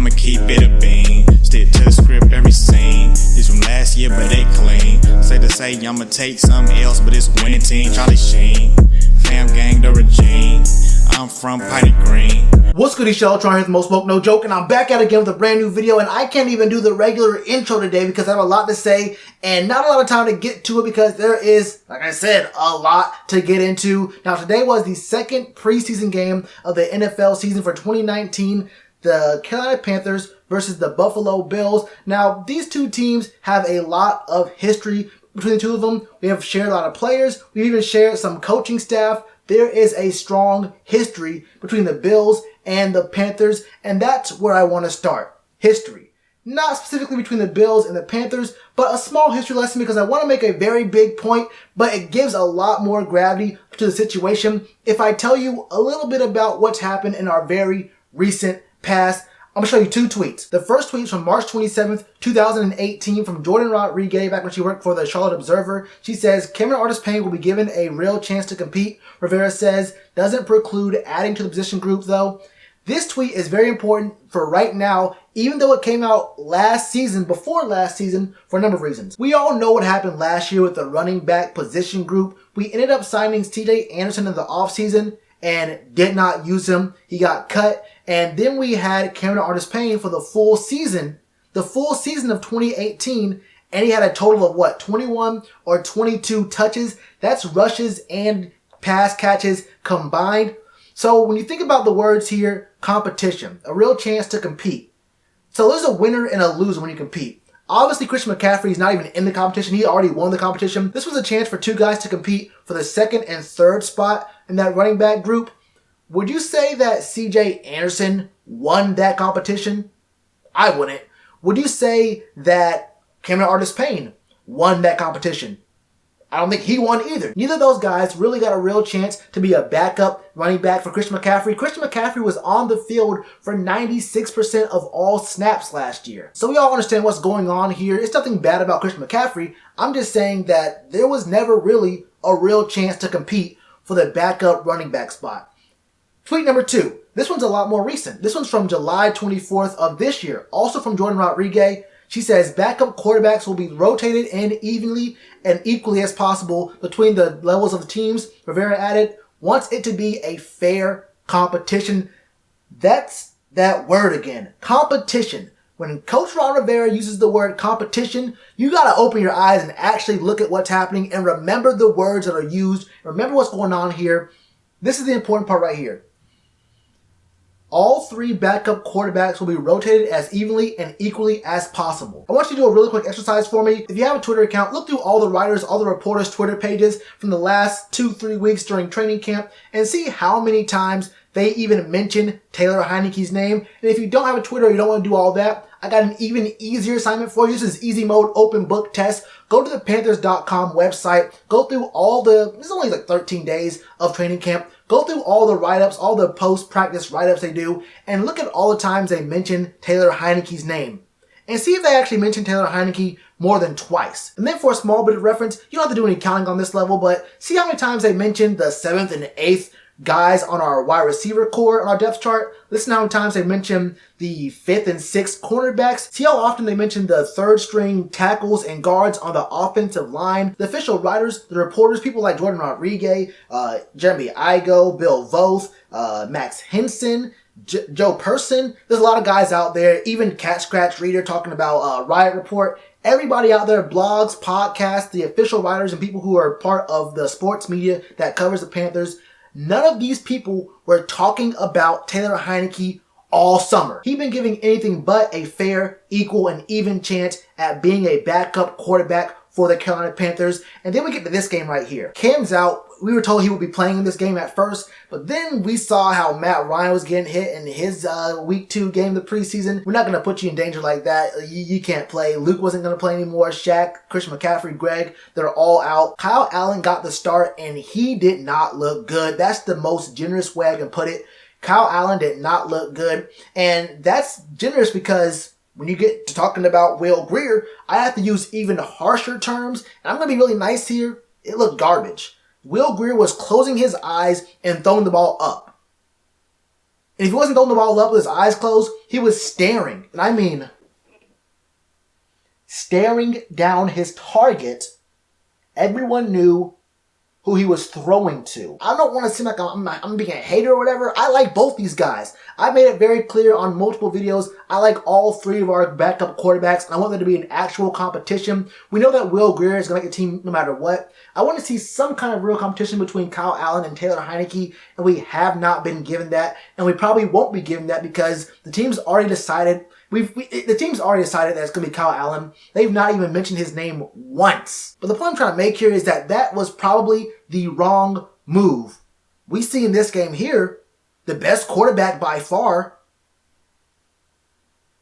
I'ma keep it a bean. Stick to the script, every scene. This from last year, but they clean. Say to say, I'ma take something else, but it's a winning team. Charlie Sheen, fam gang, the regime. I'm from Piney Green. What's good, Shellitronnn here, the most woke, no joke, and I'm back at it again with a brand new video, and I can't even do the regular intro today because I have a lot to say and not a lot of time to get to it because there is, like I said, a lot to get into. Now, today was the second preseason game of the NFL season for 2019, the Carolina Panthers versus the Buffalo Bills. Now, these two teams have a lot of history between the two of them. We have shared a lot of players. We've even shared some coaching staff. There is a strong history between the Bills and the Panthers, and that's where I want to start. History. Not specifically between the Bills and the Panthers, but a small history lesson because I want to make a very big point, but it gives a lot more gravity to the situation if I tell you a little bit about what's happened in our very recent past. I'm going to show you two tweets. The first tweet is from March 27th, 2018 from Jordan Rodriguez back when she worked for the Charlotte Observer. She says, Cameron Artis-Payne will be given a real chance to compete. Rivera says, doesn't preclude adding to the position group though. This tweet is very important for right now, even though it came out before last season, for a number of reasons. We all know what happened last year with the running back position group. We ended up signing CJ Anderson in the offseason and did not use him. He got cut. And then we had Cameron Artis-Payne for the full season of 2018, and he had a total of 21 or 22 touches. That's rushes and pass catches combined. So when you think about the words here, competition, a real chance to compete. So there's a winner and a loser when you compete. Obviously, Christian McCaffrey is not even in the competition. He already won the competition. This was a chance for two guys to compete for the second and third spot in that running back group. Would you say that CJ Anderson won that competition? I wouldn't. Would you say that Cameron Artis-Payne won that competition? I don't think he won either. Neither of those guys really got a real chance to be a backup running back for Christian McCaffrey. Christian McCaffrey was on the field for 96% of all snaps last year. So we all understand what's going on here. It's nothing bad about Christian McCaffrey. I'm just saying that there was never really a real chance to compete for the backup running back spot. Tweet number 2. This one's a lot more recent. This one's from July 24th of this year. Also from Jordan Rodriguez. She says backup quarterbacks will be rotated in evenly and equally as possible between the levels of the teams. Rivera added, wants it to be a fair competition. That's that word again. Competition. When Coach Ron Rivera uses the word competition, you got to open your eyes and actually look at what's happening and remember the words that are used. Remember what's going on here. This is the important part right here. All three backup quarterbacks will be rotated as evenly and equally as possible. I want you to do a really quick exercise for me. If you have a Twitter account, look through all the writers, all the reporters' Twitter pages from the last 2-3 weeks during training camp and see how many times they even mention Taylor Heinicke's name. And if you don't have a Twitter, you don't want to do all that, I got an even easier assignment for you. This is easy mode open book test. Go to the Panthers.com website. Go through this is only like 13 days of training camp. Go through all the write-ups, all the post-practice write-ups they do, and look at all the times they mention Taylor Heinicke's name. And see if they actually mention Taylor Heinicke more than twice. And then for a small bit of reference, you don't have to do any counting on this level, but see how many times they mention the 7th and 8th guys on our wide receiver core on our depth chart. Listen how many times they mention the 5th and 6th cornerbacks. See how often they mention the 3rd string tackles and guards on the offensive line. The official writers, the reporters, people like Jordan Rodriguez, Jeremy Igo, Bill Voth, Max Henson, Joe Person. There's a lot of guys out there, even Cat Scratch Reader talking about Riot Report. Everybody out there, blogs, podcasts, the official writers and people who are part of the sports media that covers the Panthers. None of these people were talking about Taylor Heinicke all summer. He's been giving anything but a fair, equal, and even chance at being a backup quarterback for the Carolina Panthers. And then we get to this game right here. Cam's out. We were told he would be playing in this game at first, but then we saw how Matt Ryan was getting hit in his week 2 game of the preseason. We're not going to put you in danger like that. You can't play. Luke wasn't going to play anymore. Shaq, Christian McCaffrey, Greg, they're all out. Kyle Allen got the start, and he did not look good. That's the most generous way I can put it. Kyle Allen did not look good, and that's generous because when you get to talking about Will Grier, I have to use even harsher terms, and I'm going to be really nice here. It looked garbage. Will Grier was closing his eyes and throwing the ball up. And if he wasn't throwing the ball up with his eyes closed, he was staring. And I mean, staring down his target. Everyone knew who he was throwing to. I don't want to seem like I'm being a hater or whatever. I like both these guys. I made it very clear on multiple videos. I like all three of our backup quarterbacks, and I want there to be an actual competition. We know that Will Grier is going to make the team no matter what. I want to see some kind of real competition between Kyle Allen and Taylor Heinicke, and we have not been given that, and we probably won't be given that because the team's already decided. The team's already decided that it's going to be Kyle Allen. They've not even mentioned his name once. But the point I'm trying to make here is that that was probably the wrong move. We see in this game here, the best quarterback by far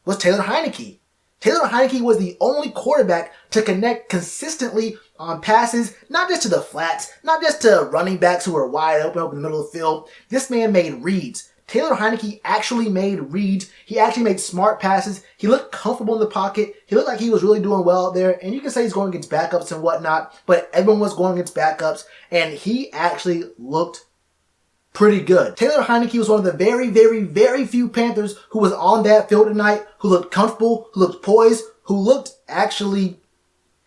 was Taylor Heinicke. Taylor Heinicke was the only quarterback to connect consistently on passes, not just to the flats, not just to running backs who were wide open in the middle of the field. This man made reads. Taylor Heinicke actually made reads. He actually made smart passes. He looked comfortable in the pocket. He looked like he was really doing well out there. And you can say he's going against backups and whatnot, but everyone was going against backups, and he actually looked pretty good. Taylor Heinicke was one of the very, very, very few Panthers who was on that field tonight, who looked comfortable, who looked poised, who looked actually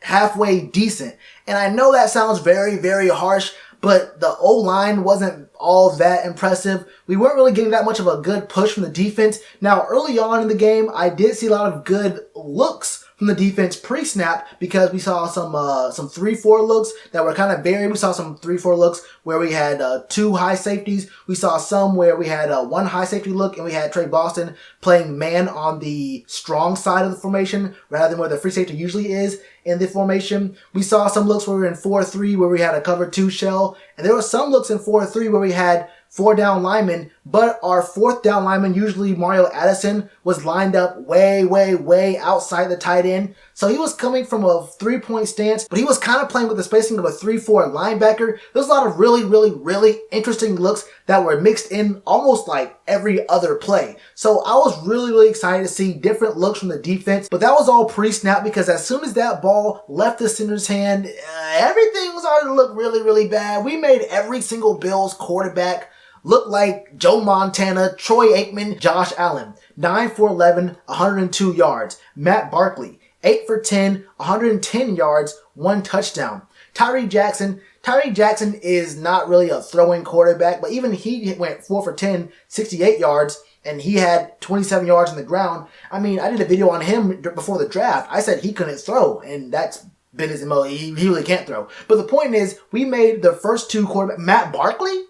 halfway decent. And I know that sounds very, very harsh, but the O-line wasn't all that impressive. We weren't really getting that much of a good push from the defense. Now, early on in the game, I did see a lot of good looks from the defense pre-snap because we saw some 3-4 looks that were kind of varied. We saw some 3-4 looks where we had 2 high safeties. We saw some where we had 1 high safety look, and we had Trey Boston playing man on the strong side of the formation rather than where the free safety usually is in the formation. We saw some looks where we were in 4-3 where we had a cover 2 shell, and there were some looks in 4-3 where we had 4 down linemen, but our 4th down lineman, usually Mario Addison, was lined up way, way, way outside the tight end. So he was coming from a 3-point stance, but he was kind of playing with the spacing of a 3-4 linebacker. There's a lot of really, really, really interesting looks that were mixed in almost like every other play. So I was really, really excited to see different looks from the defense, but that was all pre-snap because as soon as that ball left the center's hand, everything was starting to look really, really bad. We made every single Bills quarterback look like Joe Montana, Troy Aikman, Josh Allen. 9 for 11, 102 yards. Matt Barkley, 8 for 10, 110 yards, 1 touchdown. Tyree Jackson is not really a throwing quarterback, but even he went 4 for 10, 68 yards, and he had 27 yards on the ground. I mean, I did a video on him before the draft. I said he couldn't throw, and that's been his MO. He really can't throw. But the point is, we made the first 2 quarterbacks.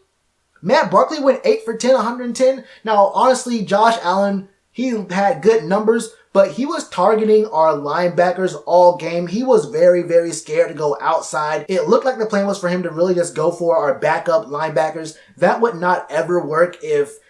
Matt Barkley went 8 for 10, 110. Now, honestly, Josh Allen, he had good numbers, but he was targeting our linebackers all game. He was very, very scared to go outside. It looked like the plan was for him to really just go for our backup linebackers. That would not ever work if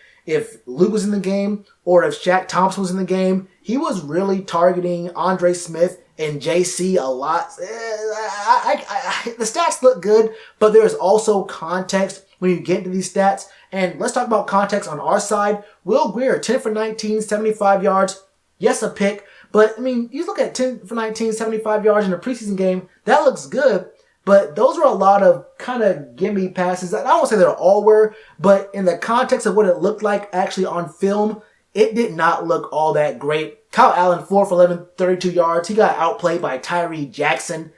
Luke was in the game or if Shaq Thompson was in the game. He was really targeting Andre Smith and JC a lot. The stats look good, but there's also context when you get into these stats. And let's talk about context on our side. Will Grier, 10 for 19, 75 yards. Yes, a pick. But, I mean, you look at 10 for 19, 75 yards in a preseason game. That looks good. But those were a lot of kind of gimme passes. I don't want to say they all were. But in the context of what it looked like actually on film, it did not look all that great. Kyle Allen, 4 for 11, 32 yards. He got outplayed by Tyree Jackson.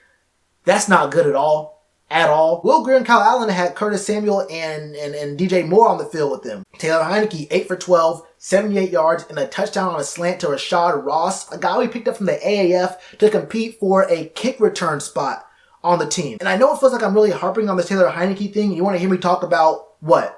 That's not good at all. Will Grier and Kyle Allen had Curtis Samuel and DJ Moore on the field with them. Taylor Heinicke, 8 for 12, 78 yards, and a touchdown on a slant to Rashad Ross, a guy we picked up from the AAF to compete for a kick return spot on the team. And I know it feels like I'm really harping on this Taylor Heinicke thing. You want to hear me talk about what?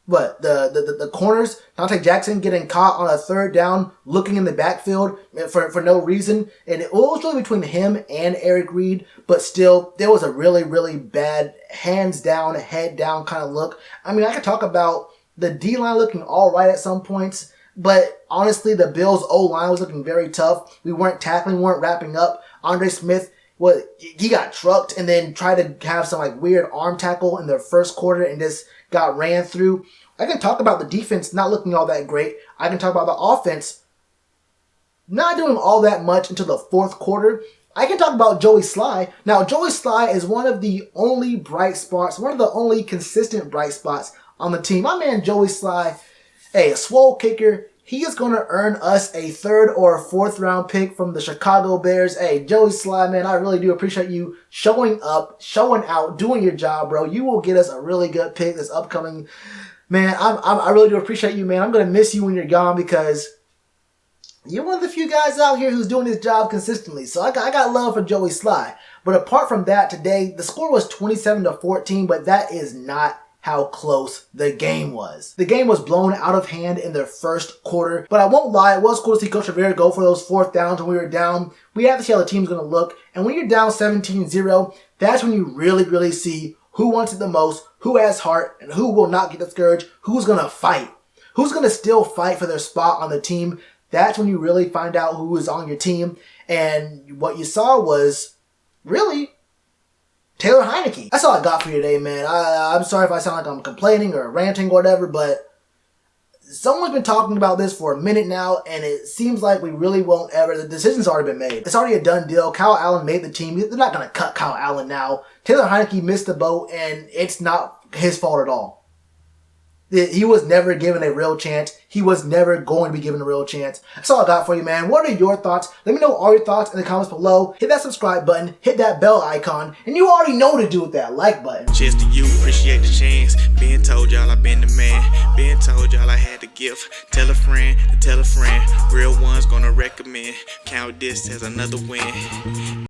The corners, Dante Jackson getting caught on a 3rd down, looking in the backfield for no reason. And it was really between him and Eric Reed, but still, there was a really, really bad hands down, head down kind of look. I mean, I could talk about the D-line looking all right at some points, but honestly, the Bills' O-line was looking very tough. We weren't tackling, weren't wrapping up. Andre Smith, he got trucked and then tried to have some like weird arm tackle in the first quarter and just got ran through. I can talk about the defense not looking all that great. I can talk about the offense not doing all that much until the 4th quarter. I can talk about Joey Sly. Now, Joey Sly is one of the only bright spots, one of the only consistent bright spots on the team. My man Joey Sly, Hey, a swole kicker. He is going to earn us a 3rd or 4th round pick from the Chicago Bears. Hey, Joey Sly, man, I really do appreciate you showing up, showing out, doing your job, bro. You will get us a really good pick this upcoming. Man, I really do appreciate you, man. I'm going to miss you when you're gone because you're one of the few guys out here who's doing his job consistently. So I got love for Joey Sly. But apart from that, today, the score was 27-14, but that is not how close the game was. The game was blown out of hand in the first quarter, but I won't lie, it was cool to see Coach Rivera go for those 4th downs when we were down. We have to see how the team's going to look, and when you're down 17-0, that's when you really see who wants it the most, who has heart, and who will not get discouraged, who's going to fight, who's going to still fight for their spot on the team. That's when you really find out who is on your team, and what you saw was really Taylor Heinicke. That's all I got for you today, man. I'm sorry if I sound like I'm complaining or ranting or whatever, but someone's been talking about this for a minute now, and it seems like we really won't ever. The decision's already been made. It's already a done deal. Kyle Allen made the team. They're not going to cut Kyle Allen now. Taylor Heinicke missed the boat, and it's not his fault at all. He was never given a real chance. He was never going to be given a real chance. That's all I got for you, man. What are your thoughts? Let me know all your thoughts in the comments below. Hit that subscribe button. Hit that bell icon. And you already know what to do with that like button. Cheers to you, appreciate the chance. Been told y'all I been the man. Been told y'all I had the gift. Tell a friend to tell a friend. Real ones gonna recommend. Count this as another win.